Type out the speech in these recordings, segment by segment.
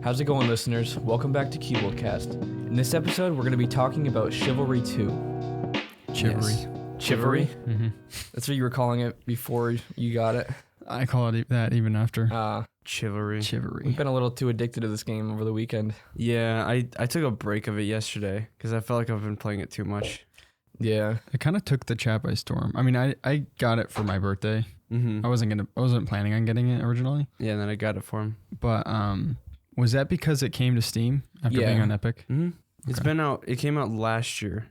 How's it going, listeners? Welcome back to CuboldCast. In this episode, we're going to be talking about Chivalry 2. Chivalry. Yes. Chivalry? Mm-hmm. That's what you were calling it before you got it. I call it that even after. Chivalry. We've been a little too addicted to this game over the weekend. Yeah, I took a break of it yesterday because I felt like I've been playing it too much. Yeah. It kind of took the chat by storm. I mean, I got it for my birthday. Mm-hmm. I wasn't planning on getting it originally. Yeah, and then I got it for him. But was that because it came to Steam after being on Epic? Mm-hmm. It's Okay. been out. It came out last year,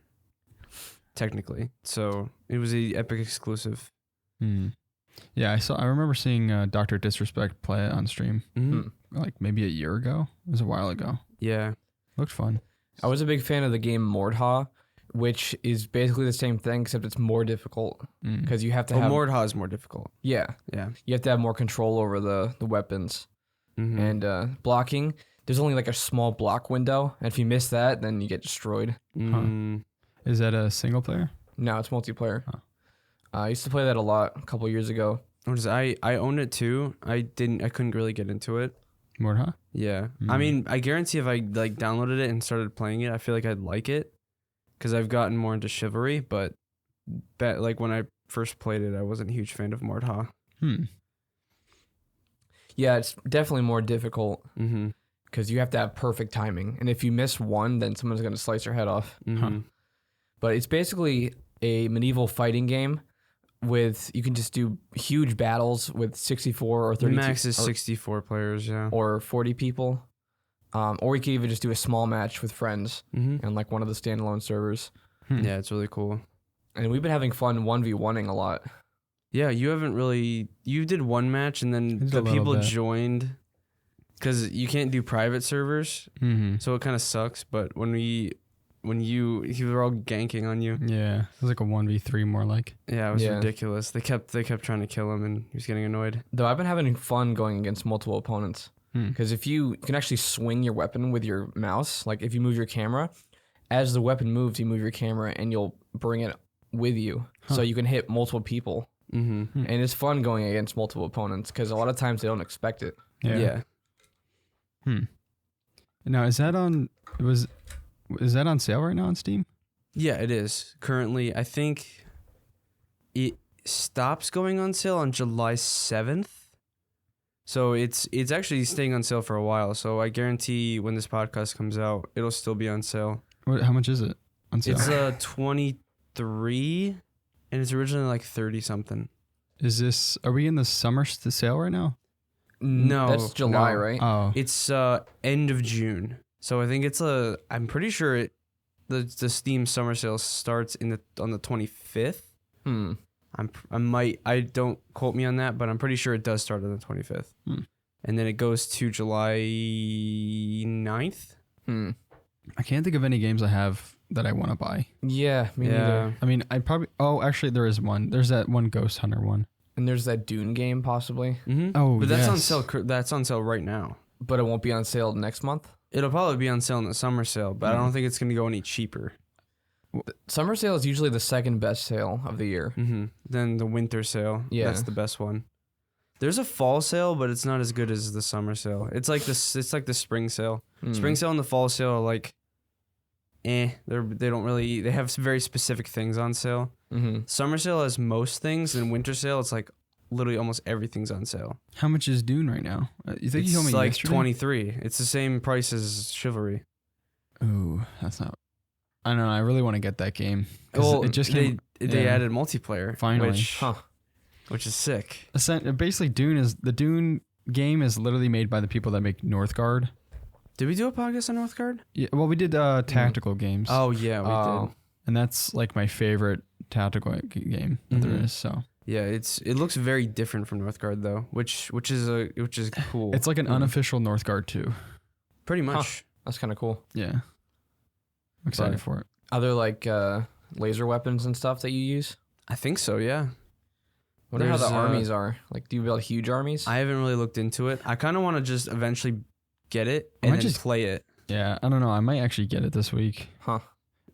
technically. So it was a Epic exclusive. Yeah, I remember seeing Dr. Disrespect play it on stream like maybe a year ago. It was a while ago. Yeah. Looked fun. I was a big fan of the game Mordha, which is basically the same thing, except it's more difficult because you have to have... Mordha is more difficult. Yeah. Yeah. You have to have more control over the weapons. Mm-hmm. And blocking, there's only like a small block window. And if you miss that, then you get destroyed. Is that a single player? No, it's multiplayer. Huh. I used to play that a lot a couple years ago. I own it too. I couldn't really get into it. Mordha? Yeah. I mean, I guarantee if I like downloaded it and started playing it, I feel like I'd like it because I've gotten more into Chivalry, but like when I first played it, I wasn't a huge fan of Mordha. Yeah, it's definitely more difficult Mm-hmm. because you have to have perfect timing. And if you miss one, then someone's going to slice your head off. Mm-hmm. But it's basically a medieval fighting game with, you can just do huge battles with 64 or 32. Max is 64 players, yeah. Or 40 people. Or you could even just do a small match with friends and like one of the standalone servers. Yeah, it's really cool. And we've been having fun 1v1ing a lot. Yeah, you did one match and then Just a the little people bit. joined because you can't do private servers, so it kind of sucks. But when you were all ganking on you. Yeah, it was like a 1v3 more like. Yeah, it was Yeah. ridiculous. They kept trying to kill him and he was getting annoyed. Though I've been having fun going against multiple opponents. Hmm. Because if you can actually swing your weapon with your mouse, like if you move your camera, as the weapon moves, you move your camera and you'll bring it with you. So you can hit multiple people. Mm-hmm. And it's fun going against multiple opponents because a lot of times they don't expect it. Yeah. Now, is that on sale right now on Steam? Yeah, it is. Currently, I think it stops going on sale on July 7th. So it's actually staying on sale for a while. So I guarantee when this podcast comes out, it'll still be on sale. How much is it on sale? It's 23 and it's originally like 30 something. Are we in the summer sale right now? No, That's July, no. right? Oh, It's end of June. So I think I'm pretty sure the Steam summer sale starts on the 25th. I don't quote me on that, but I'm pretty sure it does start on the 25th. And then it goes to July 9th. I can't think of any games I have that I want to buy. Yeah, me neither. I mean, actually there is one. There's that one Ghost Hunter one. And there's that Dune game possibly, Mm-hmm. Oh, but that's on yes. sale. That's on sale right now. but it won't be on sale next month. It'll probably be on sale in the summer sale, but I don't think it's gonna go any cheaper. Summer sale is usually the second best sale of the year. Then the winter sale. Yeah. That's the best one. There's a fall sale, but it's not as good as the summer sale. It's like this. It's like the spring sale. Spring sale and the fall sale are like, they don't really. They have some very specific things on sale. Summer sale has most things, and winter sale it's like literally almost everything's on sale. How much is Dune right now? You think It's you told me like yesterday? 23. It's the same price as Chivalry. Ooh, that's not. I don't know. I really want to get that game. 'Cause Well, it just came. they yeah. added multiplayer Finally. which is sick. Basically, the Dune game is literally made by the people that make Northgard. Did we do a podcast on Northgard? Yeah, well, we did tactical games. Oh yeah, we did. And that's like my favorite tactical game that there is. So Yeah, it looks very different from Northgard though, which is cool. it's like an unofficial Northgard too. Pretty much. That's kind of cool. Yeah, I'm excited But- for it. Are there like laser weapons and stuff that you use? I think so. Yeah. Wonder how the There's, armies are. Like, do you build huge armies? I haven't really looked into it. I kind of want to just eventually get it and might then just- play it. Yeah, I don't know. I might actually get it this week.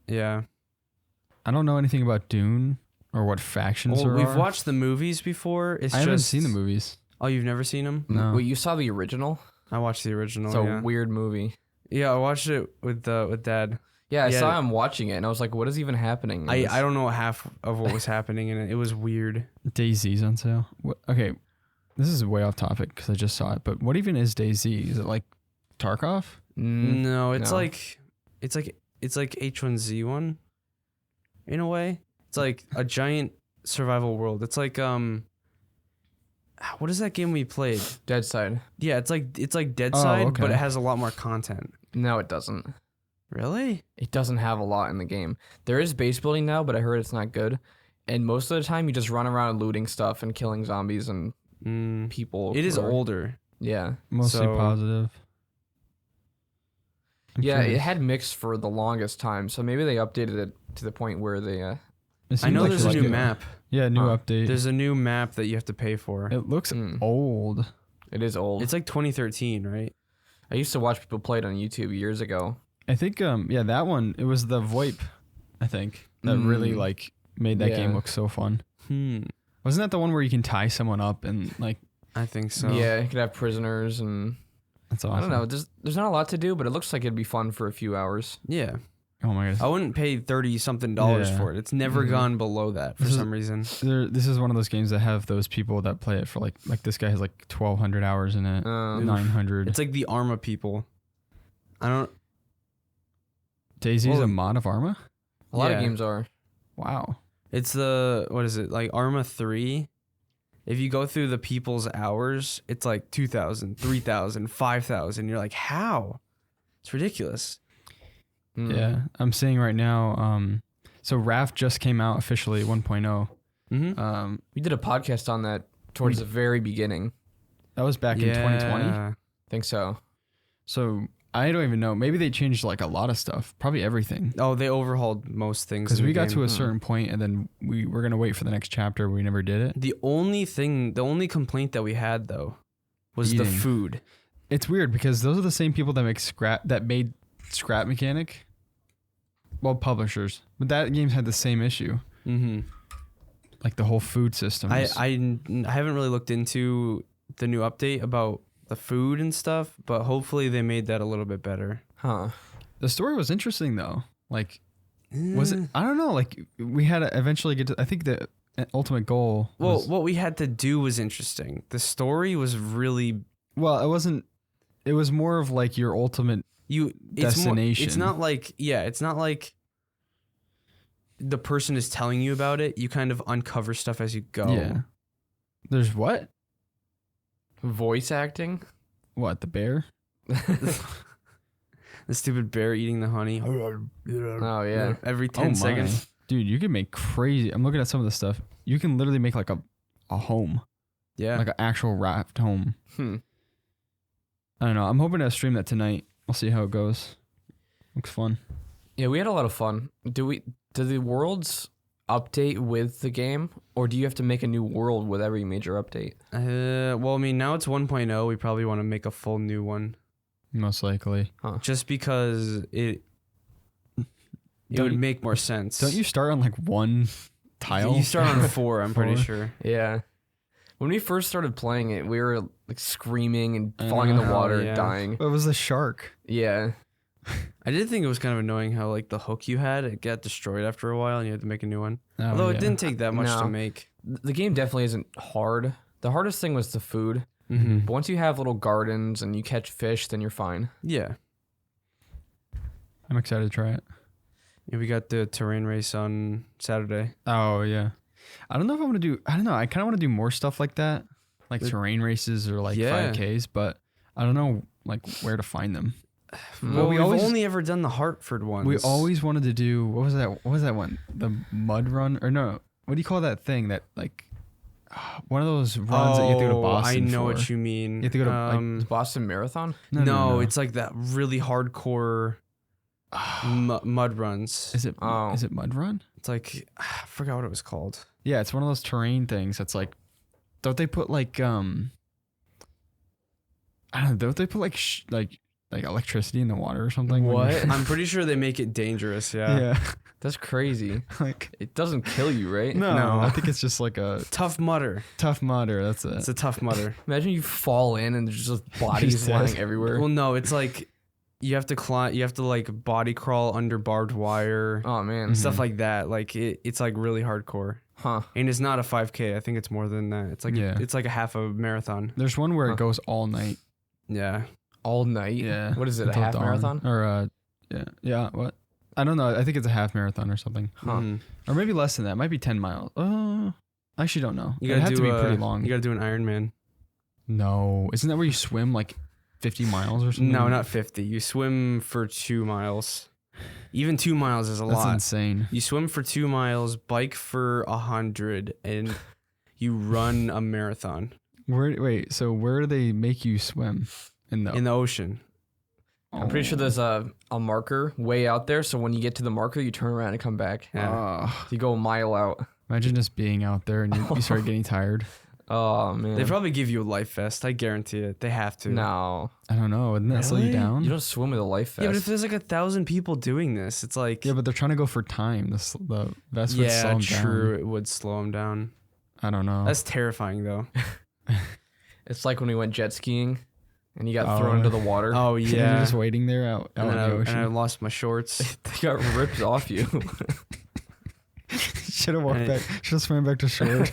Yeah. I don't know anything about Dune or what factions Well, there we've are. watched the movies before. I haven't seen the movies. Oh, you've never seen them? No. Wait, you saw the original? I watched the original. It's a yeah. weird movie. Yeah, I watched it with Dad. Yeah, I Yeah. saw him watching it, and I was like, "What is even happening?" in this? I don't know half of what was happening in it. It was weird. DayZ's on sale. Okay, this is way off topic because I just saw it. But what even is DayZ? Is it like Tarkov? No, it's no. like H1Z1 in a way. It's like a giant survival world. It's like what is that game we played? Dead Side. Yeah, it's like Dead Side, okay. but it has a lot more content. No, it doesn't. Really? It doesn't have a lot in the game. There is base building now, but I heard it's not good. And most of the time, you just run around looting stuff and killing zombies and people. It is or- older. Yeah. Mostly So- positive. I'm Yeah, it curious. had mixed for the longest time, so maybe they updated it to the point where they. It I seems know like there's a like new map. Yeah, new Huh. update. There's a new map that you have to pay for. It looks Mm. old. It is old. It's like 2013, right? I used to watch people play it on YouTube years ago. I think yeah, that one, it was the VoIP, I think, that really Mm. like made that game Yeah. look so fun. Wasn't Wasn't that the one where you can tie someone up and like I think so. Yeah, you could have prisoners and that's awesome. I don't know. There's not a lot to do, but it looks like it'd be fun for a few hours. Yeah. Oh my god. I wouldn't pay $30-something Yeah. for it. It's never Mhm. gone below that for This is- some reason. This is one of those games that have those people that play it for like this guy has like 1,200 hours in it, 900. It's like the Arma people. I don't. DayZ's well, a mod of Arma? A lot of Yeah. games are. Wow. It's what is it, like Arma 3? If you go through the people's hours, it's like 2,000, 3,000, 5,000. You're like, how? It's ridiculous. Mm. Yeah. I'm seeing right now, so Raft just came out officially 1.0. Mm-hmm. We did a podcast on that towards the very beginning. That was back in 2020. I think so. So I don't even know. Maybe they changed like a lot of stuff. Probably everything. Oh, they overhauled most things. Because in the we got game. to a certain point and then we were going to wait for the next chapter. We never did it. The only complaint that we had though was the Eating. food. It's weird because those are the same people that made Scrap Mechanic. Well, publishers. But that game's had the same issue. Mm-hmm. Like the whole food system. I haven't really looked into the new update about the food and stuff, but hopefully they made that a little bit better. Huh. The story was interesting though. Like, was it? I don't know. Like, we had to eventually get to. I think the ultimate goal. Well, Was, what we had to do was interesting. The story was really well, it wasn't. It was more of like your ultimate. Destination. It's not like it's not like the person is telling you about it. You kind of uncover stuff as you go. Yeah. There's what? Voice acting. What, the bear? The stupid bear eating the honey. Oh yeah. Every Oh 10 my. seconds. Dude, you can make crazy. I'm looking at some of the stuff. You can literally make like a home, Yeah. like an actual raft home. Hmm. I don't know. I'm hoping to stream that tonight. We'll see how it goes. Looks fun. Yeah, we had a lot of fun. Do the worlds update with the game, or do you have to make a new world with every major update? Well, I mean, now it's 1.0. We probably want to make a full new one. Most likely. Just because it would make more sense. Don't you start on like one tile? You start on 4, I'm pretty 4? sure. Yeah. When we first started playing it, we were like screaming and falling in the know. water, Yeah. dying. It was a shark. Yeah. I did think it was kind of annoying how like the hook you had, it got destroyed after a while and you had to make a new one. Oh, Although yeah. it didn't take that much No. to make. The game definitely isn't hard. The hardest thing was the food. Mm-hmm. But once you have little gardens and you catch fish, then you're fine. Yeah. I'm excited to try it. Yeah, we got the terrain race on Saturday. Oh yeah. I don't know if I'm gonna do. I don't know. I kind of want to do more stuff like that, like terrain races or like Yeah. 5Ks. But I don't know like where to find them. Well, we we've always- only ever done the Hartford ones. We always wanted to do. What was that? What was that one? The mud run or no? What do you call that thing? That like one of those runs that you have to go to Boston. I know for. what you mean. You have to go to, like, The Boston Marathon? No, it's like that really hardcore mud runs. Is it? Oh. Is it mud run? It's like I forgot what it was called. Yeah, it's one of those terrain things. That's like, don't they put like I don't know. Don't they put like like electricity in the water or something. What? I'm pretty sure they make it dangerous. Yeah. Yeah. That's crazy. Like It doesn't kill you, right? no, I think it's just like a Tough mutter. tough mudder. That's it. It's a tough mutter. Imagine you fall in and there's just bodies Just lying dead. everywhere. Well, no, it's like you have to climb. You have to like body crawl under barbed wire, Oh man. stuff like that. Like it's like really hardcore. Huh. And it's not a 5K. I think it's more than that. It's like Yeah. it's like a half a marathon. There's one where Huh. it goes all night. Yeah. All night? Yeah. What is it, a until half dawn. marathon? Or yeah. What? I don't know. I think it's a half marathon or something, Huh. Mhm. or maybe less than that. It might be 10 miles. I actually don't know. You It gotta have do to be pretty long. You gotta do an Ironman. No, isn't that where you swim like 50 miles or something? No, not 50. You swim for 2 miles. Even 2 miles is a That's lot. insane. You swim for 2 miles, bike for 100, and you run a marathon So where do they make you swim? In the in the ocean. I'm pretty sure there's a marker way out there, so when you get to the marker, you turn around and come back. Yeah. You go a mile out. Imagine just being out there and you start getting tired. Oh man. They probably give you a life vest. I guarantee it. They have to. No. I don't know. Wouldn't that slow you Really? down? You don't swim with a life vest. Yeah, but if there's like 1,000 people doing this, it's like Yeah, but they're trying to go for time. The vest would slow yeah, them true. down. It would slow them down. I don't know. That's terrifying though. It's like when we went jet skiing and you got Oh. thrown into the water. Oh You're yeah. just waiting there out and, in then the I, and I ocean. lost my shorts. They got ripped off you. Should have walked and back. Should have swam back to shore.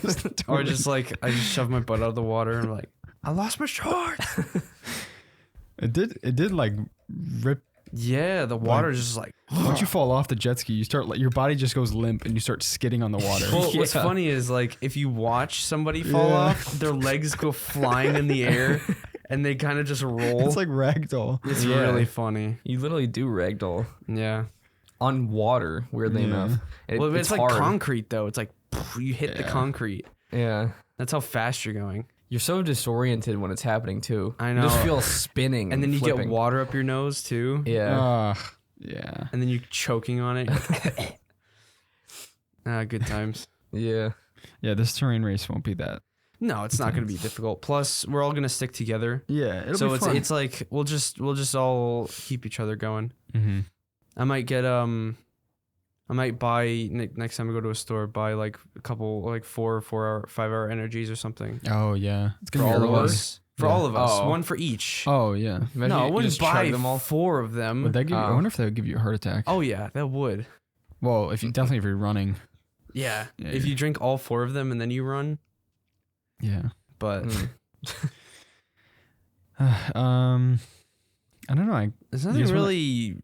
Or just like I just shoved my butt out of the water and I'm like, I lost my shorts. It did like rip. Yeah, the water just like Once you fall off the jet ski, you start like your body just goes limp and you start skidding on the water. Well, what's Yeah. funny is like if you watch somebody fall Yeah. off, their legs go flying in the air and they kind of just roll. It's like ragdoll. It's Yeah. really funny. You literally do ragdoll Yeah. on water, weirdly Yeah. enough. Well, it's like hard. concrete though. It's like you hit the Yeah. concrete. Yeah. That's how fast you're going. You're so disoriented when it's happening too. I You just know. feel spinning. And then you flipping. get water up your nose too. Yeah. Yeah. And then you're choking on it. Good times. Yeah. Yeah. This terrain race won't be that. No, it's not going to be difficult. Plus, we're all going to stick together. Yeah. It'll So be it's fun. it's like we'll just all keep each other going. Mm-hmm. I might get I might buy next time I go to a store, buy like a couple like 5-hour energies or something Oh yeah. It's for gonna be all early. of us. For Yeah. all of us, Oh. one for each. Oh yeah. Imagine No, I you wouldn't just chug buy them all. 4 of them. Would that give you, I Oh. wonder if that would give you a heart attack. Oh yeah, that would. Well, if you definitely if you're running. Yeah. Yeah, If yeah. you drink all 4 of them and then you run, Yeah. but Mm. I don't know. there's You nothing guys wanna- really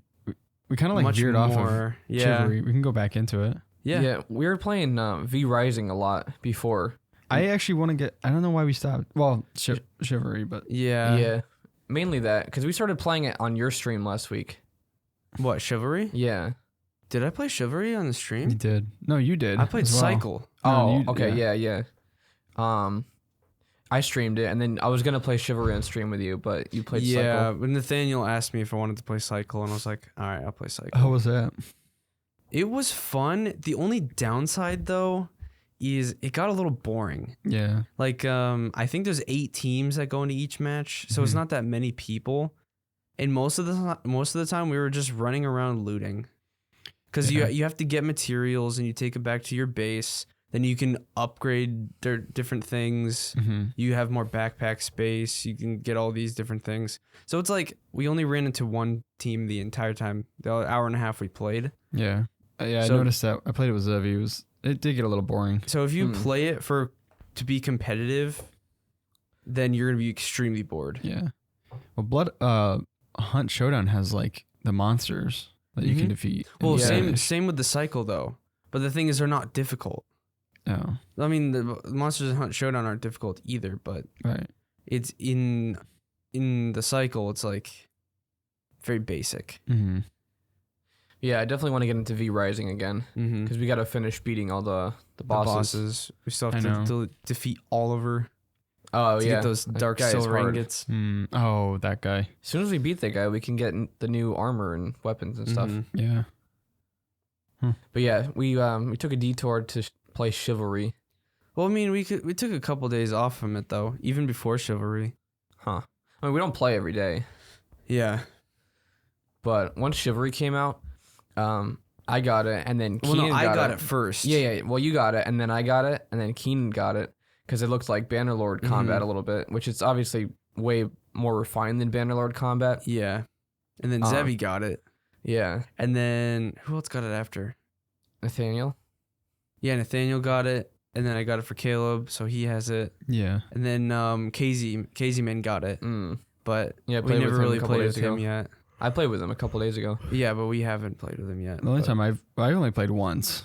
We kind of like much veered off of more. Yeah. Chivalry. We can go back into it. Yeah. We were playing V Rising a lot before. I actually want to get. I don't know why we stopped. Well, Chivalry, but Yeah. Yeah. Mainly that, because we started playing it on your stream last week. What, Chivalry? Yeah. Did I play Chivalry on the you stream? did. No, you did. I played as well. Cycle. No, Oh, you- okay. Yeah. I streamed it, and then I was gonna play Chivalry on stream with you, but you played Yeah, Cycle. but Nathaniel asked me if I wanted to play Cycle, and I was like, all right, I'll play Cycle. How was that? It was fun. The only downside, though, is it got a little boring. Yeah. Like, I think there's 8 teams that go into each match, so it's Mhm. not that many people. And most of the time, we were just running around looting, because Yeah. you have to get materials and you take it back to your base. Then you can upgrade their different things. Mm-hmm. You have more backpack space. You can get all these different things. So it's like we only ran into one team the entire time, the hour and a half we played. Yeah. Yeah. So- I noticed that. I played it with Zevi. It did get a little boring. So if you Hmm. play it to be competitive, then you're gonna be extremely bored. Yeah. Well, Hunt Showdown has like the monsters that you can Mhm. defeat. Well, and Yeah. same with the cycle though. But the thing is, they're not difficult. Oh, I mean, the monsters in Hunt Showdown aren't difficult either, but right. it's in the cycle. It's like very basic. Mm-hmm. Yeah, I definitely want to get into V Rising again Mm-hmm. because we got to finish beating all the bosses. We still have I to defeat Oliver Oh to yeah, get those That dark guy is silver hard. ingots. Oh, that guy. As soon as we beat that guy, we can get the new armor and weapons and stuff. Mhm. Yeah. But yeah, we took a detour to play Chivalry. Well, I mean, we took a couple days off from it though, even before Chivalry. Huh. I mean, we don't play every day. Yeah, But once Chivalry came out, I got it, and then Keenan I got it first. Yeah. Well, you got it, and then I got it, and then Keenan got it because it looked like Bannerlord combat a little bit, which is obviously way more refined than Bannerlord combat. Yeah. And then Zevi got it. Yeah. And then who else got it after? Nathaniel. Yeah, Nathaniel got it. And then I got it for Caleb, so he has it. Yeah. And then Casey Man got it. But Yeah, we never really played with him yet. I played with him a couple days ago. Yeah, but we haven't played with him yet. The only time I only played once.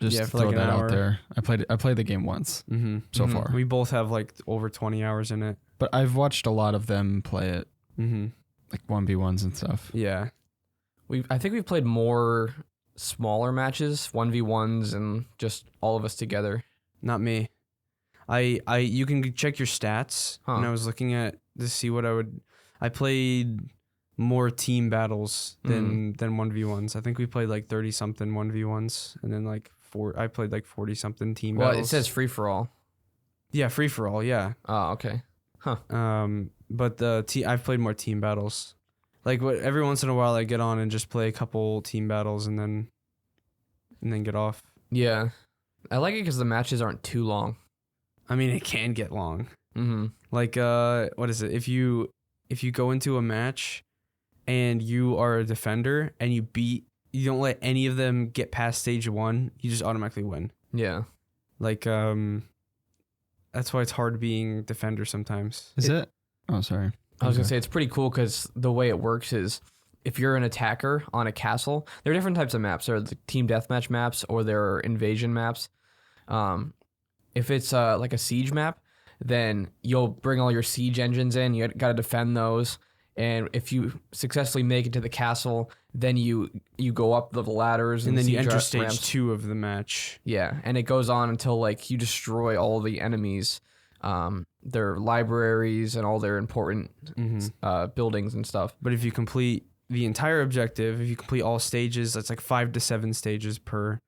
Just Yeah, to for throw like an that hour. out there. I played the game once so far. We both have like over 20 hours in it. But I've watched a lot of them play it. Like 1v1s and stuff. Yeah. I think we've played more smaller matches, 1v1s, and just all of us together. Not me. You can check your stats. Huh. And I was looking at to see what I played more team battles than 1v1s. I think we played like 30 something 1v1s, and then like I played like 40 something team Well, battles. it says free for all. Yeah, free for all, yeah. Oh, okay. But I've played more team battles. Like every once in a while I get on and just play a couple team battles and then get off. Yeah. I like it because the matches aren't too long. I mean, it can get long. Mm-hmm. Like what is it? If you go into a match and you are a defender and you don't let any of them get past stage 1, you just automatically win. Yeah. Like that's why it's hard being defender sometimes. Is it? Oh, sorry. I was going to say, it's pretty cool because the way it works is if you're an attacker on a castle, there are different types of maps. There are the team deathmatch maps or there are invasion maps. If it's like a siege map, then you'll bring all your siege engines in. You got to defend those. And if you successfully make it to the castle, then you go up the ladders. And then you siege enter stage ramps. 2 of the match. Yeah, and it goes on until like you destroy all the enemies, their libraries and all their important buildings and stuff. But if you complete the entire objective, if you complete all stages, that's like 5 to 7 stages per.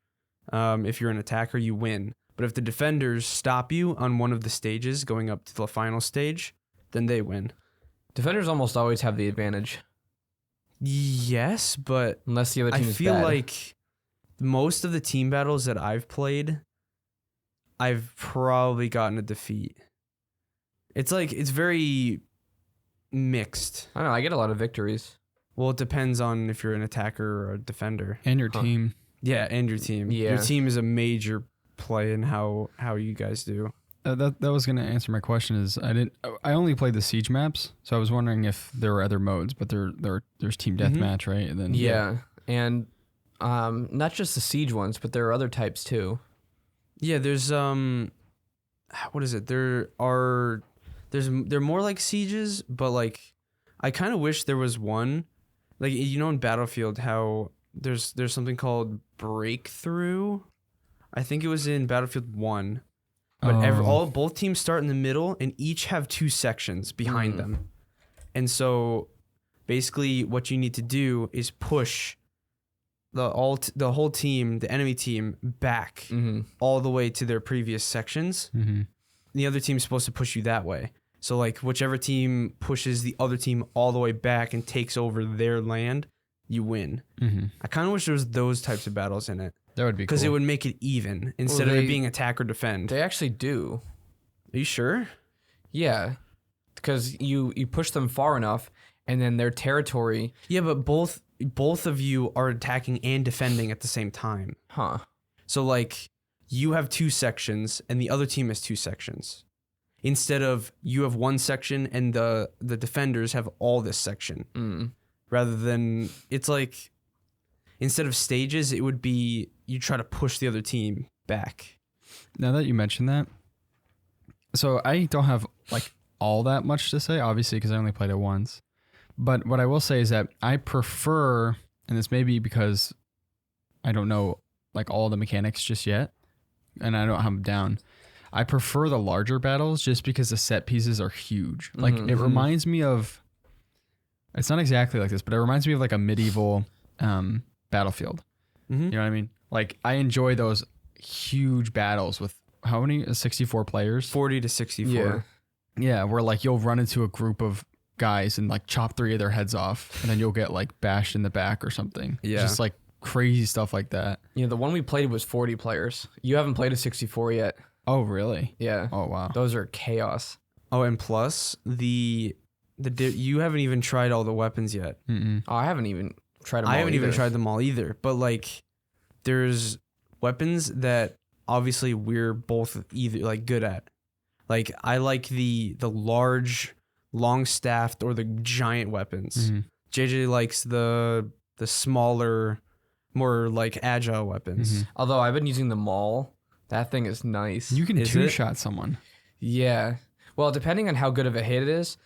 If you're an attacker, you win. But if the defenders stop you on one of the stages going up to the final stage, then they win. Defenders almost always have the advantage. Yes, but Unless the other team I is feel bad. like most of the team battles that I've played, I've probably gotten a defeat. It's very mixed. I don't know, I get a lot of victories. Well, it depends on if you're an attacker or a defender. And your team. Yeah, and your team. Yeah. Your team is a major play in how you guys do. That was gonna answer my question. I only played the siege maps, so I was wondering if there were other modes, but there's team deathmatch, right? And then Yeah, and not just the siege ones, but there are other types too. Yeah, there's what is it? They're more like sieges, but like I kind of wish there was one, like in Battlefield how there's something called Breakthrough. I think it was in Battlefield 1. But both teams start in the middle and each have 2 sections behind them. And so basically what you need to do is push the whole team, the enemy team, back all the way to their previous sections. The other team is supposed to push you that way. So like whichever team pushes the other team all the way back and takes over their land, you win. I kind of wish there was those types of battles in it. That would be cool. Because it would make it even instead of it being attack or defend. They actually do. Are you sure? Yeah, because you push them far enough, and then their territory. Yeah, but both of you are attacking and defending at the same time. Huh. So like you have 2 sections and the other team has 2 sections. Instead of you have 1 section and the defenders have all this section. Rather than it's like instead of stages, it would be you try to push the other team back. Now that you mention that, so I don't have like all that much to say, obviously, because I only played it once. But what I will say is that I prefer, and this may be because I don't know like all the mechanics just yet, and I don't have them down. I prefer the larger battles just because the set pieces are huge. Like it reminds me of, it's not exactly like this, but it reminds me of like a medieval Battlefield. You know what I mean? Like I enjoy those huge battles with how many? 64 players? 40 to 64. Yeah. Yeah, where like you'll run into a group of guys and like chop 3 of their heads off, and then you'll get like bashed in the back or something. Yeah. Just like crazy stuff like that. You know, the one we played was 40 players. You haven't played a 64 yet. Oh, really? Yeah. Oh, wow. Those are chaos. Oh, and plus you haven't even tried all the weapons yet. Mm-mm. Oh, I haven't even tried them all I haven't even either. tried them all either. But like, there's weapons that obviously we're both either like good at. Like I like the large, long staffed or the giant weapons. Mhm. JJ likes the smaller, more like agile weapons. Mhm. Although I've been using the maul. That thing is nice. You can Is it? 2-shot someone. Yeah. Well, depending on how good of a hit it is.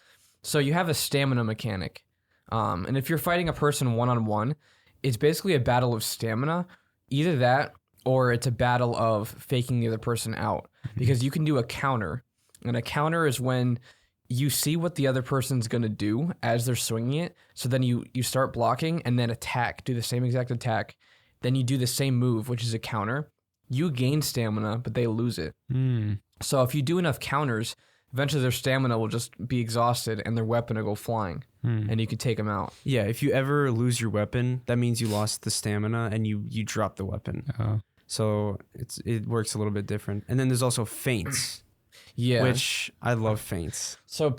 So you have a stamina mechanic. And if you're fighting a person one-on-one, it's basically a battle of stamina. Either that or it's a battle of faking the other person out. Because you can do a counter. And a counter is when you see what the other person's going to do as they're swinging it. So then you start blocking and then attack. Do the same exact attack. Then you do the same move, which is a counter. You gain stamina, but they lose it. Mm. So if you do enough counters, eventually their stamina will just be exhausted and their weapon will go flying, and you can take them out. Yeah, if you ever lose your weapon, that means you lost the stamina and you drop the weapon. Oh. So it works a little bit different. And then there's also feints, Yeah. which I love feints. So what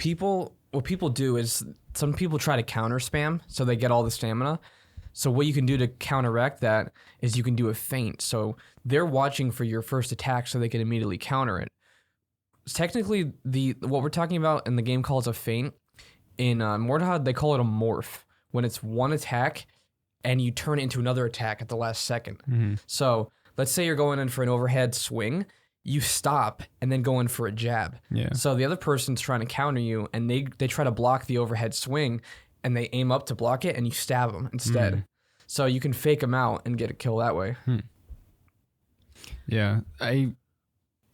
people do is some people try to counter spam so they get all the stamina. So what you can do to counteract that is you can do a feint. So they're watching for your first attack so they can immediately counter it. Technically, what we're talking about in the game calls a feint. In Mordhau, they call it a morph, when it's one attack and you turn it into another attack at the last second. Mm-hmm. So let's say you're going in for an overhead swing, you stop and then go in for a jab. Yeah. So the other person's trying to counter you and they try to block the overhead swing and they aim up to block it and you stab them instead. So you can fake them out and get a kill that way. Yeah.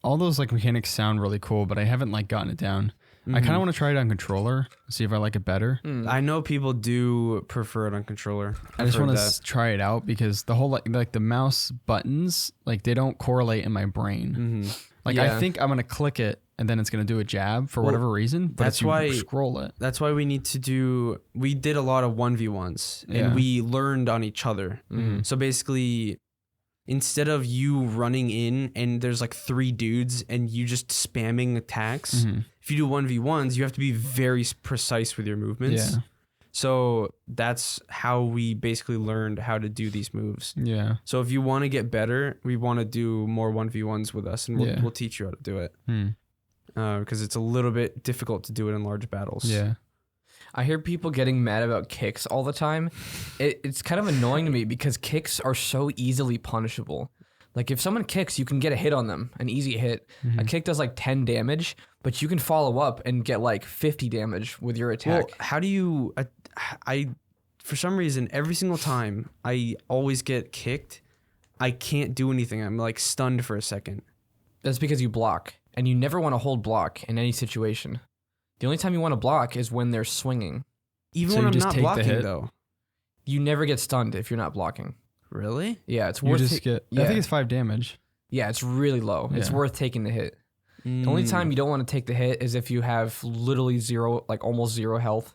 All those like mechanics sound really cool, but I haven't like gotten it down. I kind of want to try it on controller, see if I like it better. I know people do prefer it on controller. I just I've want heard to try it out because the whole like the mouse buttons, like they don't correlate in my brain. Like Yeah. I think I'm gonna click it and then it's gonna do a jab for whatever reason. But that's if you why- scroll it. That's why we need to do. We did a lot of 1v1s and Yeah. we learned on each other. So basically, instead of you running in and there's like 3 dudes and you just spamming attacks, if you do 1v1s, you have to be very precise with your movements. Yeah. So that's how we basically learned how to do these moves. Yeah. So if you want to get better, we want to do more 1v1s with us and we'll teach you how to do it. Because it's a little bit difficult to do it in large battles. Yeah. I hear people getting mad about kicks all the time. It's kind of annoying to me because kicks are so easily punishable. Like if someone kicks, you can get a hit on them, an easy hit. A kick does like 10 damage, but you can follow up and get like 50 damage with your attack. Well, how do you? I for some reason every single time I always get kicked, I can't do anything. I'm like stunned for a second. That's because you block, and you never want to hold block in any situation. The only time you want to block is when they're swinging. Even So when you I'm just not take the blocking hit? though. You never get stunned if you're not blocking. Really? Yeah, it's You worth just get. I think it's 5 damage. yeah, it's really low. It's Yeah. worth taking the hit. The only time you don't want to take the hit is if you have literally zero, like almost zero health,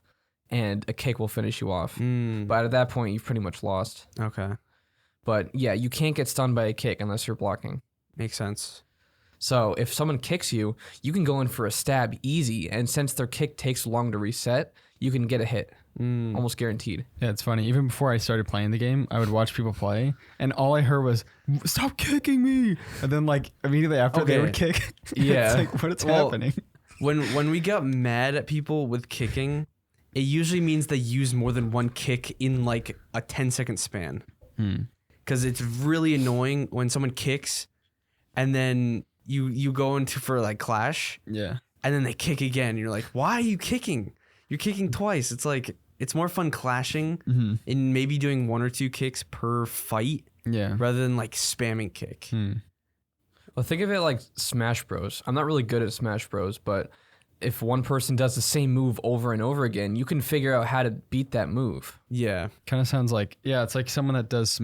and a kick will finish you off. But at that point, you've pretty much lost. Okay, But yeah, you can't get stunned by a kick unless you're blocking. makes sense. So if someone kicks you, you can go in for a stab easy, and since their kick takes long to reset, you can get a hit, almost guaranteed. Yeah, it's funny. Even before I started playing the game, I would watch people play, and all I heard was "Stop kicking me!" And then, like immediately after, they Okay. would kick. Yeah. It's like, what is Well, happening? When we get mad at people with kicking, it usually means they use more than one kick in like a 10-second span. Because it's really annoying when someone kicks, and then you go into for like clash, Yeah. and then they kick again. You're like, why are you kicking? You're kicking twice. It's like it's more fun clashing and maybe doing 1 or 2 kicks per fight Yeah. rather than like spamming kick. Well, think of it like Smash Bros. I'm not really good at Smash Bros, but if one person does the same move over and over again, you can figure out how to beat that move. Yeah. Kind of sounds like, it's like someone that does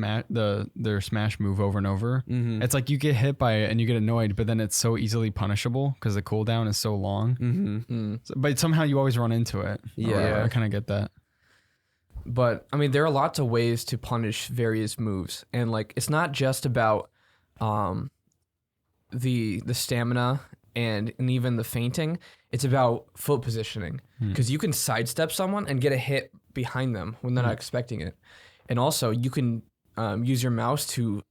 their smash move over and over. Mm-hmm. It's like you get hit by it and you get annoyed, but then it's so easily punishable because the cooldown is so long. Mm-hmm. But somehow you always run into it. Yeah. I kind of get that. But I mean, there are lots of ways to punish various moves, and like it's not just about the stamina and even the fainting. It's about foot positioning, because you can sidestep someone and get a hit behind them when they're not expecting it, and also you can use your mouse to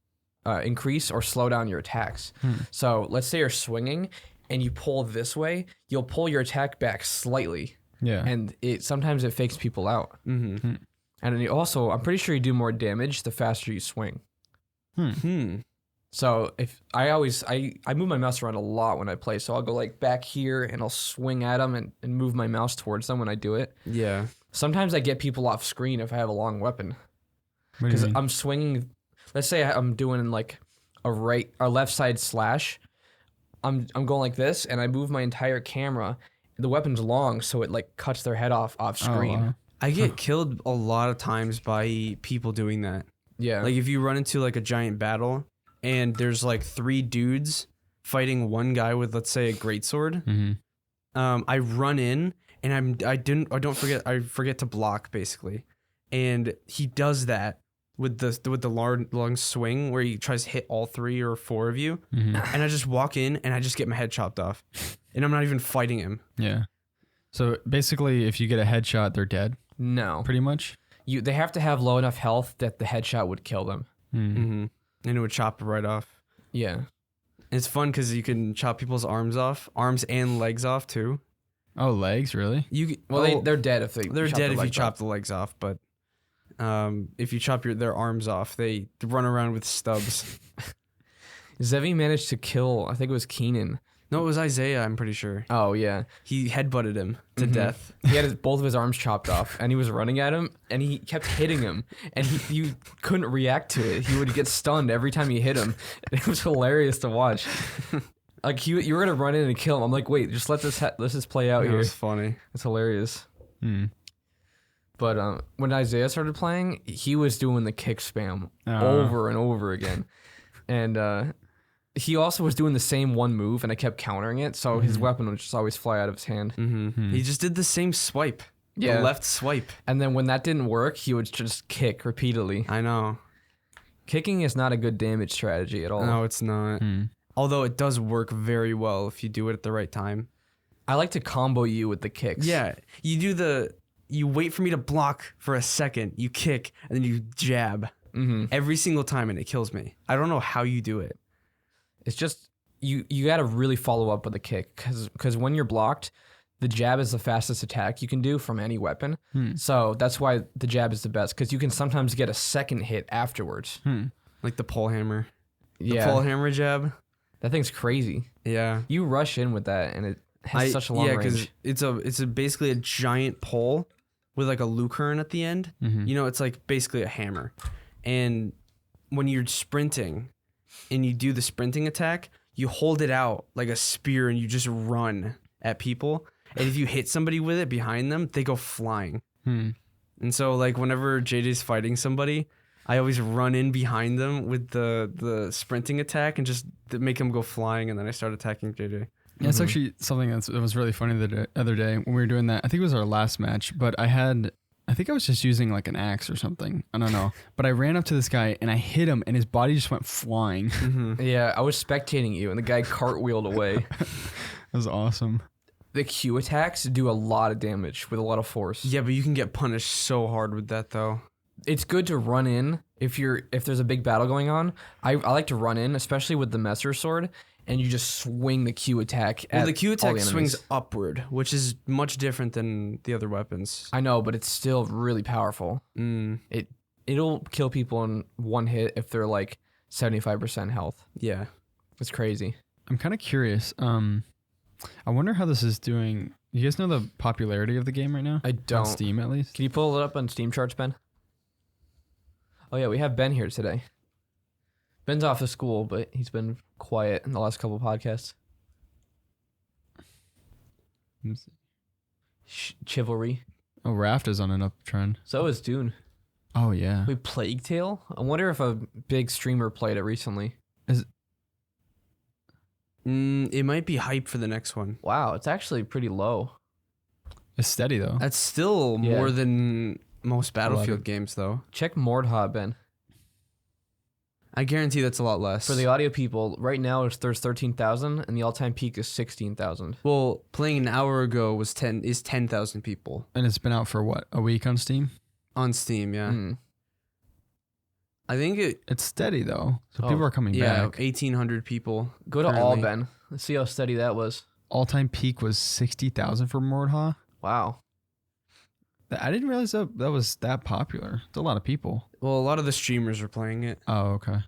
increase or slow down your attacks. So let's say you're swinging and you pull this way, you'll pull your attack back slightly. Yeah. And sometimes it fakes people out. Mm-hmm. And then also, I'm pretty sure you do more damage the faster you swing. So if I move my mouse around a lot when I play, so I'll go like back here and I'll swing at them and move my mouse towards them when I do it. Yeah. Sometimes I get people off screen if I have a long weapon, What do you because mean? I'm swinging. Let's say I'm doing like a left side slash. I'm going like this, and I move my entire camera. The weapon's long, so it like cuts their head off screen. wow. I get killed a lot of times by people doing that. Yeah. Like if you run into like a giant battle and there's like 3 dudes fighting one guy with, let's say, a greatsword. I run in and I forget to block basically. And he does that with the long swing where he tries to hit all 3 or 4 of you. And I just walk in and I just get my head chopped off. And I'm not even fighting him. Yeah. So basically, if you get a headshot, they're dead, No. pretty much. They have to have low enough health that the headshot would kill them. Mm-hmm. And it would chop it right off. Yeah. And it's fun because you can chop people's arms and legs off too. Oh, legs, really? They're dead if they're dead if you legs chop off. the legs off, but if you chop their arms off, they run around with stubs. Zevi managed to kill, I think it was Keenan. No, it was Isaiah, I'm pretty sure. Oh, yeah. He headbutted him to death. He had both of his arms chopped off, and he was running at him, and he kept hitting him, and you couldn't react to it. He would get stunned every time you hit him. It was hilarious to watch. Like, you were going to run in and kill him. I'm like, wait, just let this play out It here. was funny. It's hilarious. But when Isaiah started playing, he was doing the kick spam over and over again. And he also was doing the same one move, and I kept countering it, so his weapon would just always fly out of his hand. He just did the same swipe. Yeah. The left swipe. And then when that didn't work, he would just kick repeatedly. I know. Kicking is not a good damage strategy at all. No, it's not. Although it does work very well if you do it at the right time. I like to combo you with the kicks. Yeah. You wait for me to block for a second, you kick, and then you jab. Every single time, and it kills me. I don't know how you do it. It's just, you got to really follow up with a kick, because when you're blocked, the jab is the fastest attack you can do from any weapon. So that's why the jab is the best, because you can sometimes get a second hit afterwards. Like the pole hammer. Yeah. The pole hammer jab. That thing's crazy. Yeah. You rush in with that, and it has such a long range. because it's basically a giant pole with like a Lucerne at the end. You know, it's like basically a hammer. And when you're sprinting and you do the sprinting attack, you hold it out like a spear and you just run at people. And if you hit somebody with it behind them, they go flying. And so like whenever JJ's fighting somebody, I always run in behind them with the sprinting attack and just make them go flying, and then I start attacking JJ. Yeah, it's actually something that was really funny the other day when we were doing that. I think it was our last match, but I think I was just using like an axe or something. I don't know. But I ran up to this guy and I hit him and his body just went flying. Yeah, I was spectating you, and the guy cartwheeled away. That was awesome. The Q attacks do a lot of damage with a lot of force. Yeah, but you can get punished so hard with that though. It's good to run in if there's a big battle going on. I like to run in, especially with the Messer sword, and you just swing the Q attack. Well, the Q all attack the swings enemies. upward, which is much different than the other weapons. I know, but it's still really powerful. It'll kill people in one hit if they're like 75% health. Yeah. It's crazy. I'm kind of curious. I wonder how this is doing. You guys know the popularity of the game right now? I don't. On Steam, at least. Can you pull it up on Steam charts, Ben? Oh yeah, we have Ben here today. Ben's off to school, but he's been quiet in the last couple of podcasts. Chivalry. Oh, Raft is on an uptrend. So is Dune. Oh yeah. Wait, Plague Tale? I wonder if a big streamer played it recently. It might be hype for the next one. Wow, it's actually pretty low. It's steady though. That's still more than most Battlefield 11. games, though. Check Mordha, Ben. I guarantee that's a lot less. For the audio people, right now there's 13,000 and the all-time peak is 16,000. Well, playing an hour ago is 10,000 people And it's been out for what, a week on Steam? on Steam. Yeah, Mm. I think It's steady though, so Oh, people are coming back. 1,800 people. Go to all, currently. Ben. Let's see how steady that was. All-time peak was 60,000 for Mordha. Wow. I didn't realize that was that popular. It's a lot of people. Well, a lot of the streamers are playing it, Oh, okay.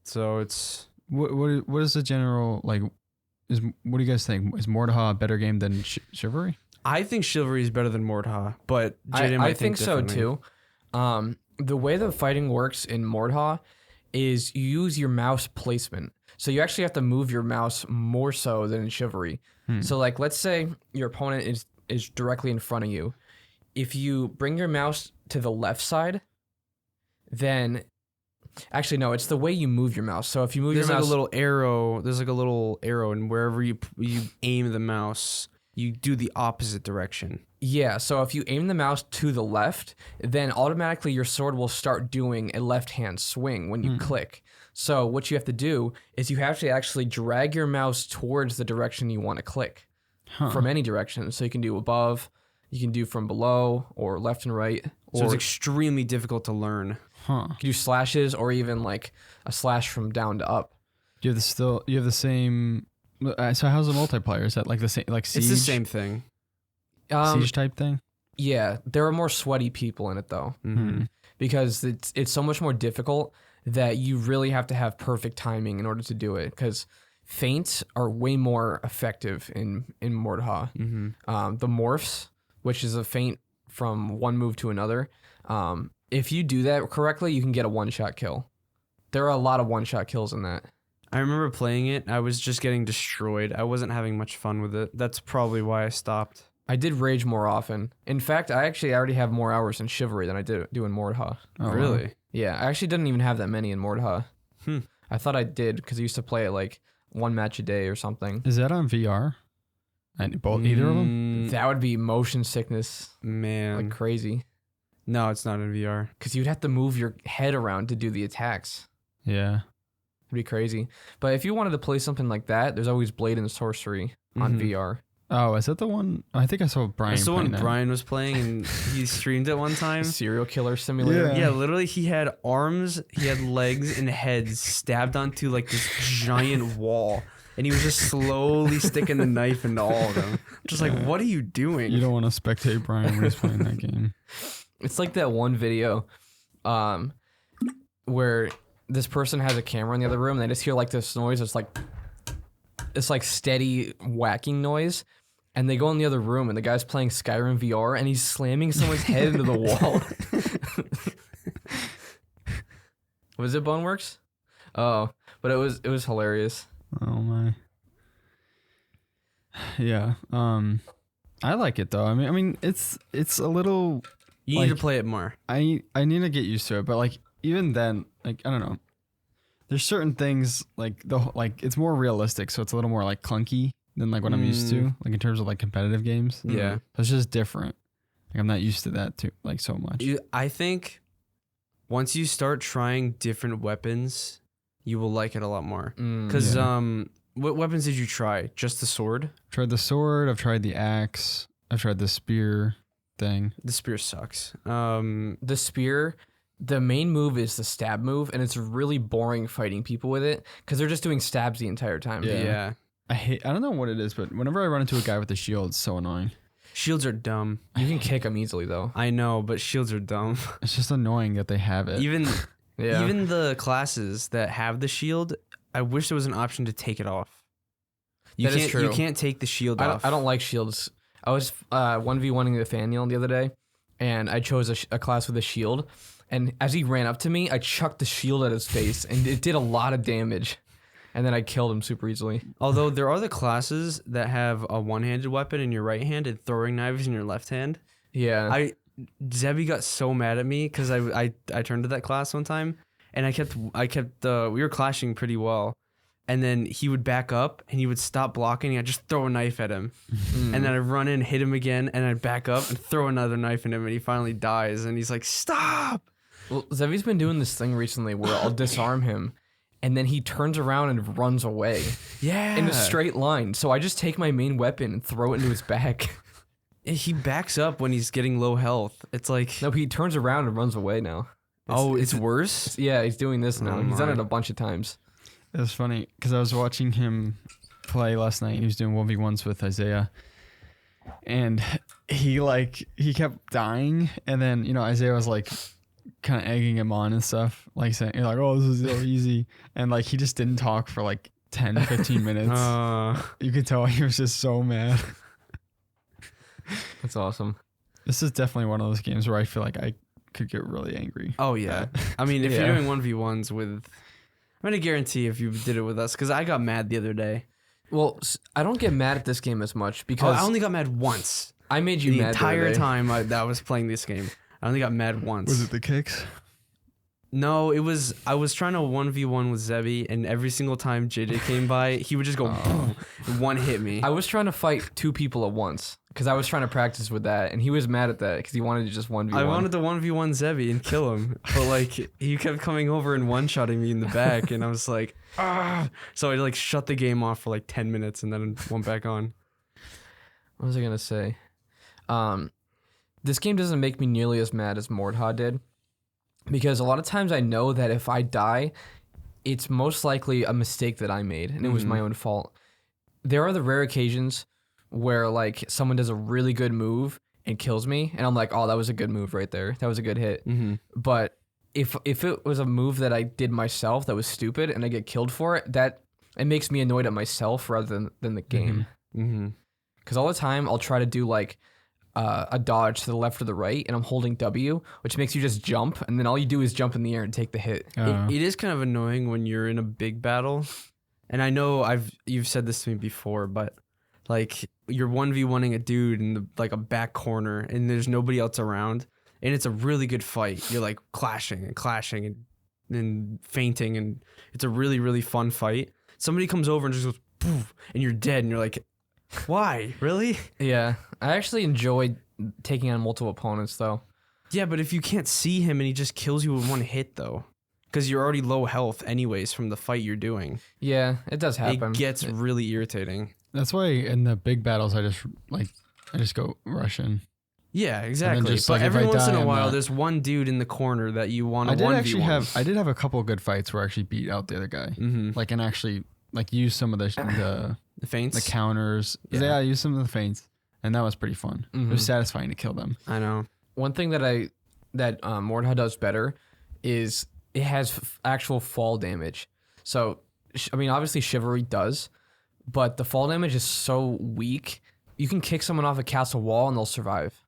so it's. What is the general like? What do you guys think? Is Mordha a better game than Chivalry? I think Chivalry is better than Mordha, but Jaden I might think so differently. too. The way the fighting works in Mordha is you use your mouse placement. So you actually have to move your mouse more so than in Chivalry. So like, let's say your opponent is directly in front of you. If you bring your mouse to the left side, then actually no, it's the way you move your mouse. So if you move There's your like mouse, a little arrow. There's like a little arrow, and wherever you aim the mouse, you do the opposite direction. yeah. So if you aim the mouse to the left, then automatically your sword will start doing a left-hand swing when you click. So what you have to do is you have to actually drag your mouse towards the direction you want to click from any direction. So you can do above, you can do from below, or left and right. So Or it's extremely difficult to learn. Huh? you can do slashes, or even like a slash from down to up. You have the same. So how's the multiplayer? Is that like the same, like Siege? It's the same thing. Siege type thing. Yeah, there are more sweaty people in it though, Mm-hmm. because it's so much more difficult that you really have to have perfect timing in order to do it. Because feints are way more effective in Mordha. The morphs, which is a feint from one move to another, if you do that correctly, you can get a one-shot kill. There are a lot of one-shot kills in that. I remember playing it. I was just getting destroyed. I wasn't having much fun with it. That's probably why I stopped. I did rage more often. In fact, I already have more hours in Chivalry than I do in Mordha. Oh, wow. Really? Yeah, I actually didn't even have that many in Mordha. I thought I did because I used to play it like one match a day or something. Is that on VR? And either of them? That would be motion sickness Man. like crazy. No, it's not in VR. Because you'd have to move your head around to do the attacks. Yeah. It'd be crazy. But if you wanted to play something like that, there's always Blade and Sorcery on VR. Oh, is that the one? I think I saw Brian. That's the one playing that. Brian was playing, and he streamed it one time. Serial killer simulator. Yeah, literally, he had arms, he had legs, and heads stabbed onto like this giant wall, and he was just slowly sticking the knife into all of them. Just like, what are you doing? You don't want to spectate Brian when he's playing that game. It's like that one video where this person has a camera in the other room and they just hear like this noise. It's like steady whacking noise. And they go in the other room and the guy's playing Skyrim VR and he's slamming someone's head into the wall. Was it Boneworks? Oh, but it was hilarious. Oh my. Yeah. I like it though. I mean, it's a little. You need to play it more. I need to get used to it, but like even then, like I don't know. There's certain things like it's more realistic, so it's a little more like clunky than like what I'm used to, like in terms of like competitive games. Yeah. So it's just different. Like I'm not used to that too, like so much. I think once you start trying different weapons, you will like it a lot more. Because what weapons did you try? Just the sword? Tried the sword. I've tried the axe. I've tried the spear thing. The spear sucks. The spear, the main move is the stab move, and it's really boring fighting people with it because they're just doing stabs the entire time. Yeah. I don't know what it is, but whenever I run into a guy with a shield, it's so annoying. Shields are dumb. You can kick them easily though. I know, but shields are dumb. It's just annoying that they have it. Even Yeah. even the classes that have the shield, I wish there was an option to take it off. You That is can't, true. You can't take the shield off. I don't like shields. I was 1v1ing Nathaniel the other day, and I chose a class with a shield. And as he ran up to me, I chucked the shield at his face, and it did a lot of damage. and then I killed him super easily. Although there are the classes that have a one-handed weapon in your right hand and throwing knives in your left hand. Yeah. Zebby got so mad at me because I turned to that class one time and we were clashing pretty well. And then he would back up and he would stop blocking. And I'd just throw a knife at him. And then I'd run in, hit him again, and I'd back up and throw another knife at him. And he finally dies. And he's like, stop. Well, Zevy's been doing this thing recently where I'll disarm him and then he turns around and runs away. Yeah. In a straight line. So I just take my main weapon and throw it into his back. He backs up when he's getting low health. It's like... No, he turns around and runs away now. It's worse? Yeah, he's doing this now. He's done it a bunch of times. It was funny because I was watching him play last night. He was doing 1v1s with Isaiah. And he kept dying. And then, Isaiah was like kind of egging him on and stuff. Like saying, oh, this is so easy. And like he just didn't talk for like 10, 15 minutes. You could tell he was just so mad. That's awesome. This is definitely one of those games where I feel like I could get really angry. Oh, yeah. I mean, if you're doing 1v1s with... I'm going to guarantee if you did it with us, because I got mad the other day. Well, I don't get mad at this game as much because... I only got mad once. I made you the mad entire time that I was playing this game. I only got mad once. Was it the kicks? No, I was trying to 1v1 with Zebby, and every single time JJ came by, he would just go boom, and one hit me. I was trying to fight two people at once because I was trying to practice with that, and he was mad at that because he wanted to just 1v1. I wanted to 1v1 Zebby and kill him, but like he kept coming over and one-shotting me in the back, and I was like, ah. So I like shut the game off for like 10 minutes and then went back on. What was I gonna say? This game doesn't make me nearly as mad as Mordha did. Because a lot of times I know that if I die, it's most likely a mistake that I made, and it was my own fault. There are the rare occasions where like someone does a really good move and kills me, and I'm like, oh, that was a good move right there. That was a good hit. But if it was a move that I did myself that was stupid and I get killed for it, it makes me annoyed at myself rather than the game. Because all the time I'll try to do like a dodge to the left or the right, and I'm holding W, which makes you just jump, and then all you do is jump in the air and take the hit. It is kind of annoying when you're in a big battle, and I know you've said this to me before, but like you're 1v1ing a dude in like a back corner, and there's nobody else around, and it's a really good fight. You're like clashing and fainting, and it's a really, really fun fight. Somebody comes over and just goes poof, and you're dead, and you're like, why? Really? Yeah. I actually enjoyed taking on multiple opponents, though. Yeah, but if you can't see him and he just kills you with one hit, though, because you're already low health anyways from the fight you're doing. Yeah, it does happen. It gets really irritating. That's why in the big battles, I just go Russian. Yeah, exactly. Just, but like, every if I once in die, a I'm while, not- there's one dude in the corner that you want to 1v1. I did have a couple of good fights where I actually beat out the other guy. Like, and actually like use some of the feints, the counters. Yeah, I used some of the feints, and that was pretty fun. It was satisfying to kill them. I know. One thing that Mordha does better is it has actual fall damage. So, I mean, obviously Chivalry does, but the fall damage is so weak. You can kick someone off a castle wall and they'll survive.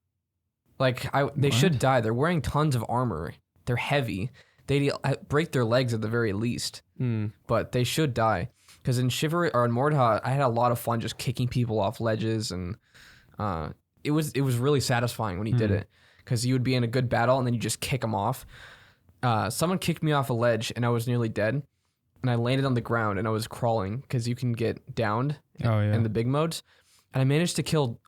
Like, they should die. They're wearing tons of armor. They're heavy. They break their legs at the very least, but they should die. Because in Chivalry or in Mordha, I had a lot of fun just kicking people off ledges, and it was really satisfying when you did it. Because you would be in a good battle and then you just kick them off. Someone kicked me off a ledge and I was nearly dead, and I landed on the ground and I was crawling because you can get downed in the big modes, and I managed to kill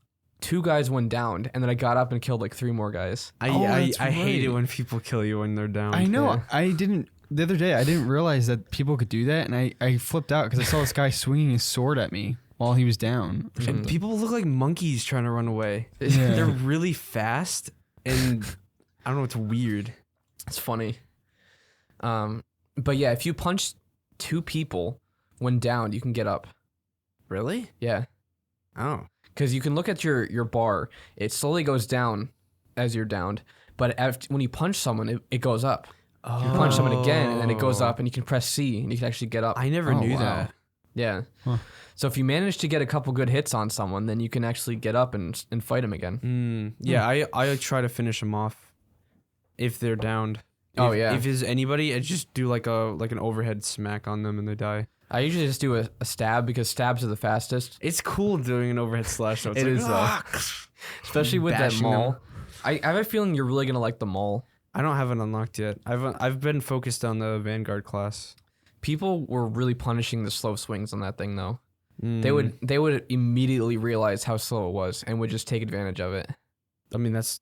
2 guys when downed, and then I got up and killed like 3 more guys. I hate it when people kill you when they're down. I know. Yeah. The other day, I didn't realize that people could do that, and I flipped out because I saw this guy swinging his sword at me while he was down. And people look like monkeys trying to run away. Yeah. They're really fast, and I don't know, it's weird. It's funny. But yeah, if you punch 2 people when downed, you can get up. Really? Yeah. Oh. Because you can look at your bar. It slowly goes down as you're downed, but when you punch someone, it goes up. Oh. You punch someone again, and then it goes up, and you can press C, and you can actually get up. I never knew that. Yeah. Huh. So if you manage to get a couple good hits on someone, then you can actually get up and fight them again. Yeah, I try to finish them off if they're downed. If there's anybody, I just do like an overhead smack on them and they die. I usually just do a stab because stabs are the fastest. It's cool doing an overhead slash though. It's It like, is, though. Especially with that Bashing maul. them. I have a feeling you're really gonna like the maul. I don't have it unlocked yet. I've been focused on the Vanguard class. People were really punishing the slow swings on that thing though. Mm. They would immediately realize how slow it was and would just take advantage of it. I mean, that's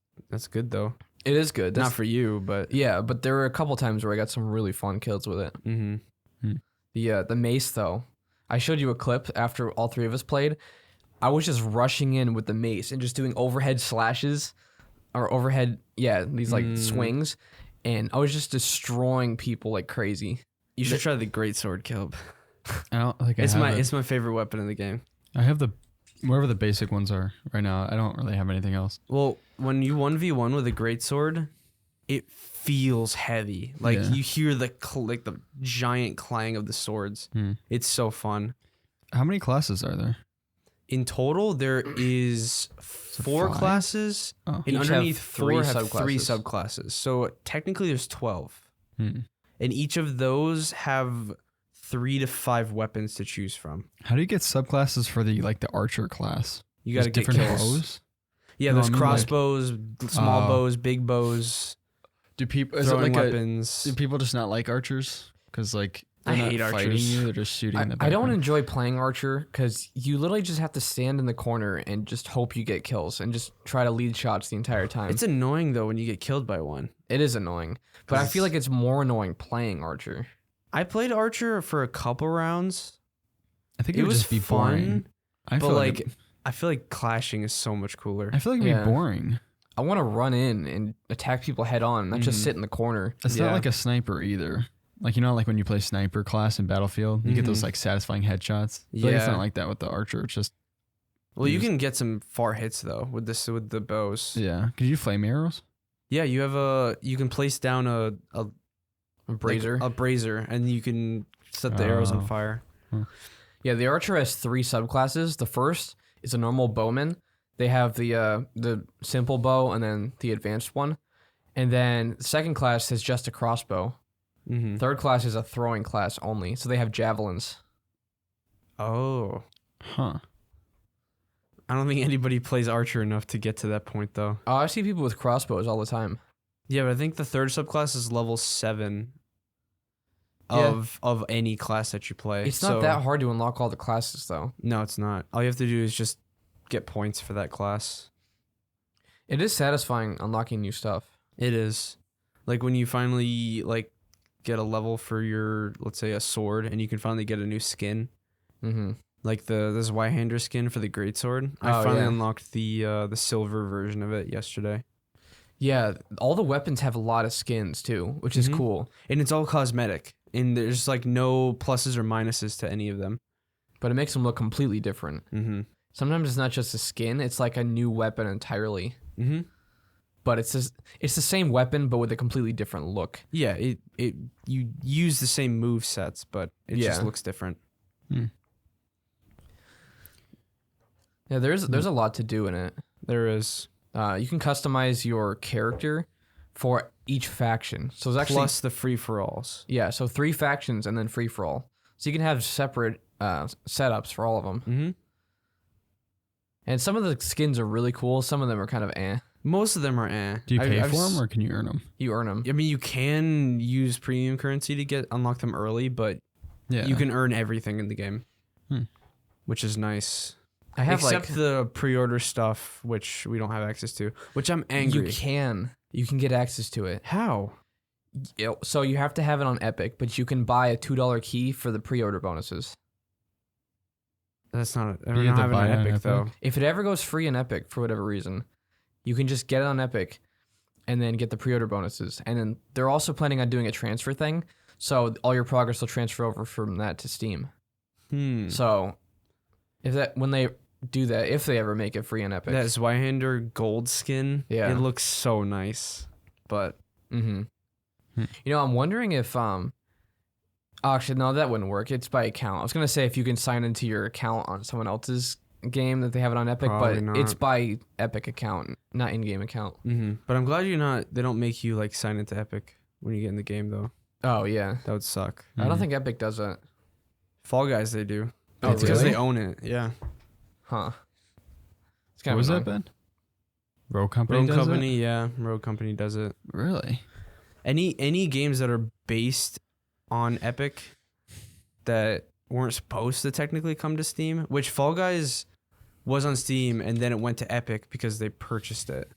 good though. It is good. Not for you, but Yeah, but there were a couple times where I got some really fun kills with it. mm-hmm. The mace though, I showed you a clip after all three of us played. I was just rushing in with the mace and just doing overhead slashes or overhead, these like swings, and I was just destroying people like crazy. You should try the great sword, Caleb. I don't think It's my favorite weapon in the game. I have wherever the basic ones are right now. I don't really have anything else. Well, when you 1v1 with a great sword, it feels heavy. Like you hear the the giant clang of the swords. It's so fun. How many classes are there? In total, there is 4 5? classes, Oh. and Each have underneath 3 4 have 3 subclasses. subclasses. So technically, there's 12, Hmm. and each of those have 3 to 5 weapons to choose from. How do you get subclasses for the archer class? You got to There's get different kills. bows. Yeah, No, there's I mean, crossbows, small Oh. bows, big bows, Do people is it throwing like weapons. do people just not like archers? Because they're I not hate fighting archers. you; they're just shooting in the I don't background. enjoy playing Archer because you literally just have to stand in the corner and just hope you get kills and just try to lead shots the entire time. It's annoying though when you get killed by one. It is annoying, but I 'Cause feel like it's more annoying playing Archer. I played Archer for a couple rounds. I think It it would was just be fun, boring. I but feel like I feel like clashing is so much cooler. I feel like it'd Yeah. be boring. I want to run in and attack people head on, not just sit in the corner. It's Yeah. not like a sniper either. Like like when you play sniper class in Battlefield, you get those satisfying headshots. I feel like it's Yeah. not like that with the archer. It's just Well, you can get some far hits though with the bows. yeah. Could you flame arrows? Yeah, you can place down a Brazier. a brazier, and you can set the arrows Oh. on fire. Yeah, the Archer has 3 subclasses. The first is a normal bowman. They have the simple bow and then the advanced one. And then the second class is just a crossbow. Mm-hmm. Third class is a throwing class only. So they have javelins. Oh, Huh. I don't think anybody plays Archer enough to get to that point though. Oh, I see people with crossbows all the time. Yeah, but I think the third subclass is level 7 Yeah. of any class that you play. It's not that hard to unlock all the classes though. No, it's not. All you have to do is just get points for that class. It is satisfying unlocking new stuff. It is. Like when you finally get a level for your, let's say, a sword, and you can finally get a new skin. Mm-hmm. Like this Zweihander skin for the greatsword. I Oh, finally yeah. unlocked the silver version of it yesterday. Yeah, all the weapons have a lot of skins too, which is Mhm. cool. And it's all cosmetic. And there's no pluses or minuses to any of them. But it makes them look completely different. Mm-hmm. Sometimes it's not just a skin; it's like a new weapon entirely. Mm-hmm. But it's the same weapon, but with a completely different look. Yeah, you use the same move sets, but it just Yeah. looks different. Yeah, there's a lot to do in it. There is. You can customize your character for each faction. So there's actually Plus the free-for-alls. yeah, so 3 factions and then free for all. So you can have separate setups for all of them. Mm-hmm. And some of the skins are really cool. Some of them are kind of eh. Most of them are eh. Do you pay I've for s- them or can you earn them? You earn them. I mean, you can use premium currency to unlock them early, but Yeah. you can earn everything in the game, Hmm. which is nice. I have Except the pre-order stuff, which we don't have access to, which I'm angry. you can get access to it. How? So you have to have it on Epic, but you can buy a $2 key for the pre-order bonuses. That's not. I You don't have to have it buy on it on Epic Epic? though. If it ever goes free in Epic for whatever reason, you can just get it on Epic and then get the pre-order bonuses. And then they're also planning on doing a transfer thing, so all your progress will transfer over from that to Steam. So if they ever make it free in Epic. That Zweihander gold skin, Yeah. it looks so nice. But Mm-hmm. Hmm. I'm wondering if actually no, that wouldn't work. It's by account. I was gonna say if you can sign into your account on someone else's game that they have it on Epic, Probably but not. it's by Epic account, not in-game account. but I'm glad they don't make you sign into Epic when you get in the game though. Oh yeah, That would suck. I don't think Epic does that. Fall Guys, they do. Oh, It's because really? they own it. Yeah. Huh. It's What was that, annoying. Ben? Road Company Road does Company, yeah. Road Company does it. it? Really? Any games that are based on Epic that weren't supposed to technically come to Steam, which Fall Guys was on Steam and then it went to Epic because they purchased it.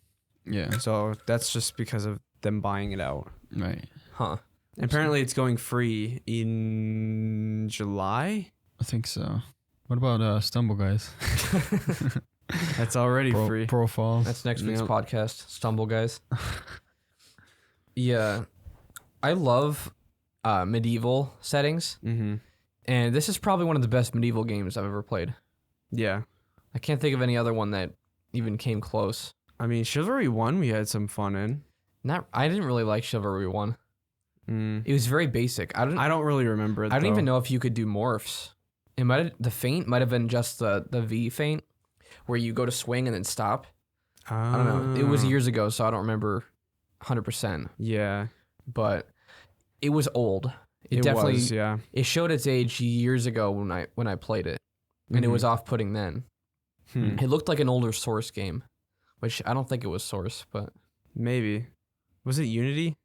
Yeah. So that's just because of them buying it out. Right. Huh. Apparently it's going free in July. I think so. What about Stumble Guys? That's already free. Profiles. That's next week's Yep. podcast. Stumble Guys. Yeah. I love medieval settings. Mm-hmm. And this is probably one of the best medieval games I've ever played. Yeah. I can't think of any other one that even came close. I mean, Chivalry 1 we had some fun in. I didn't really like Chivalry 1. Mm. It was very basic. I I don't really remember it, don't though. even know if you could do morphs. The feint might have been just the V feint, where you go to swing and then stop. I don't know. It was Oh. years ago, so I don't remember 100%. Yeah. But it was old. It It definitely was, yeah. it showed its age years ago when I played it, and it was off-putting then. Hmm. It looked like an older Source game, which I don't think it was Source, but Maybe. Was it Unity?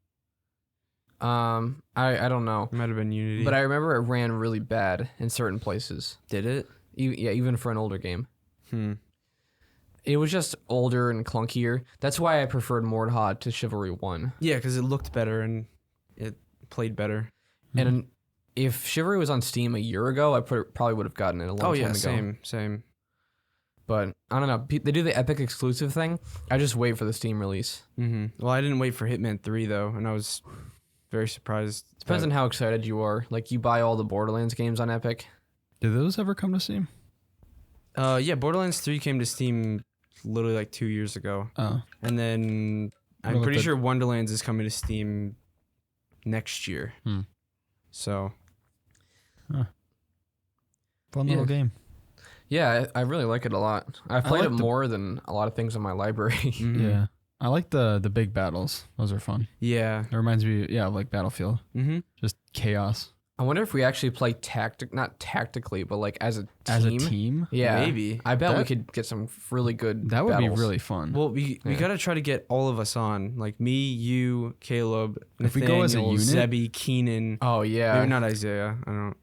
I don't know. It might have been Unity. But I remember it ran really bad in certain places. did it? Even for an older game. Hmm. It was just older and clunkier. That's why I preferred Mordhau to Chivalry 1. Yeah, because it looked better and it played better. And if Chivalry was on Steam a year ago, I probably would have gotten it a long time ago. Same. But I don't know. They do the Epic exclusive thing. I just wait for the Steam release. Mm-hmm. Well, I didn't wait for Hitman 3 though, and I was very surprised. Depends on how excited you are. Like, you buy all the Borderlands games on Epic. Did those ever come to Steam? Yeah, Borderlands 3 came to Steam literally like 2 years ago, Oh. and then What I'm about pretty the- sure Wonderlands is coming to Steam next year. Hmm. So Fun Yeah. little game. Yeah, I really like it a lot. I've I played like it the- more than a lot of things in my library. mhm. Yeah. I like the big battles. Those are fun. Yeah. It reminds me, of like Battlefield. Mm-hmm. Just chaos. I wonder if we actually play not tactically, but like as a team. As a team, Yeah. Maybe. I bet we That- could get some really good that would battles. be really fun. Well, we Yeah. gotta try to get all of us on, like me, you, Caleb, If we go as a Nathaniel, unit- Zebby, Keenan. Oh, yeah. Maybe not Isaiah. I don't.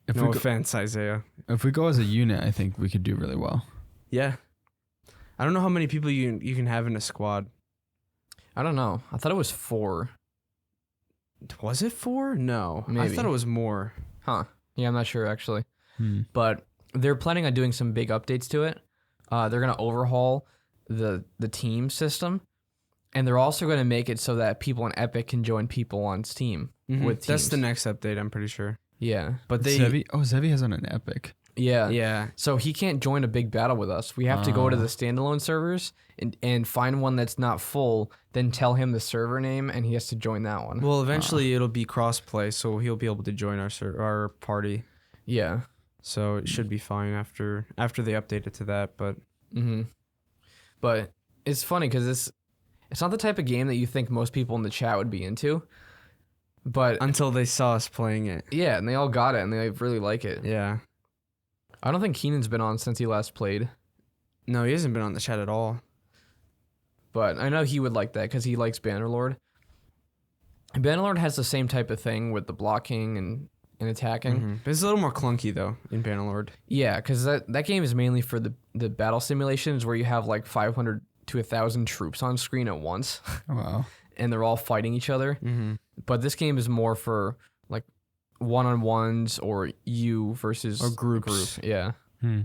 if No we go, offense, Isaiah. if we go as a unit, I think we could do really well. Yeah. I don't know how many people you can have in a squad. I don't know. I thought it was 4. Was it 4? No, I Maybe. thought it was more. Huh. Yeah, I'm not sure actually. Hmm. But they're planning on doing some big updates to it. They're going to overhaul the team system. And they're also going to make it so that people on Epic can join people on Steam with That's teams. the next update, I'm pretty sure. Yeah. But they, Zevi has on an epic. Yeah. yeah, So he can't join a big battle with us. We have to go to the standalone servers and find one that's not full, then tell him the server name, and he has to join that one. well, eventually it'll be crossplay, so he'll be able to join our party. Yeah. So it should be fine after they update it to that. But Mm-hmm. But it's funny because it's not the type of game that you think most people in the chat would be into. But until they saw us playing it, yeah, and they all got it, and they really like it. yeah. I don't think Keenan's been on since he last played, No, he hasn't been on the chat at all. but I know he would like that because he likes Bannerlord. Bannerlord has the same type of thing with the blocking and attacking. Mhm. But it's a little more clunky though in Bannerlord. Yeah, because that game is mainly for the battle simulations where you have like 500 to 1,000 troops on screen at once, Oh, wow. and they're all fighting each other. Mm-hmm. But this game is more for like one-on-ones or you versus Or groups. Group. Yeah. Hmm.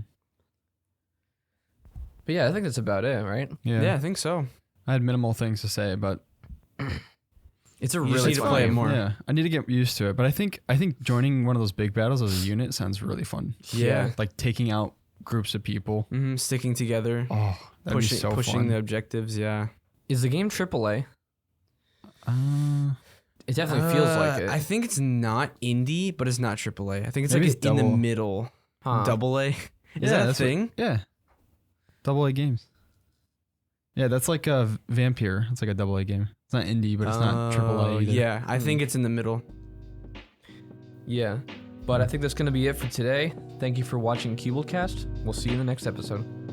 But yeah, I think that's about it, right? Yeah, I think so. I had minimal things to say, but It's a You just really need to fun play it game. more. yeah, I need to get used to it. But I think joining one of those big battles as a unit sounds really fun. Yeah. Like taking out groups of people. Mm-hmm. Sticking together, Oh, that'd be so pushing fun. the objectives. Yeah. Is the game AAA? Uh, It definitely feels like it. I think it's not indie, but it's not AAA. I think it's Maybe like it's in the double. middle. Huh. Double A. Is Yeah, that a that's what- thing? yeah. AA games. Yeah, that's like a Vampire. It's like a AA game. It's not indie, but it's not AAA either. Yeah, I think it's in the middle. Yeah. But I think that's going to be it for today. Thank you for watching CuboldCast. We'll see you in the next episode.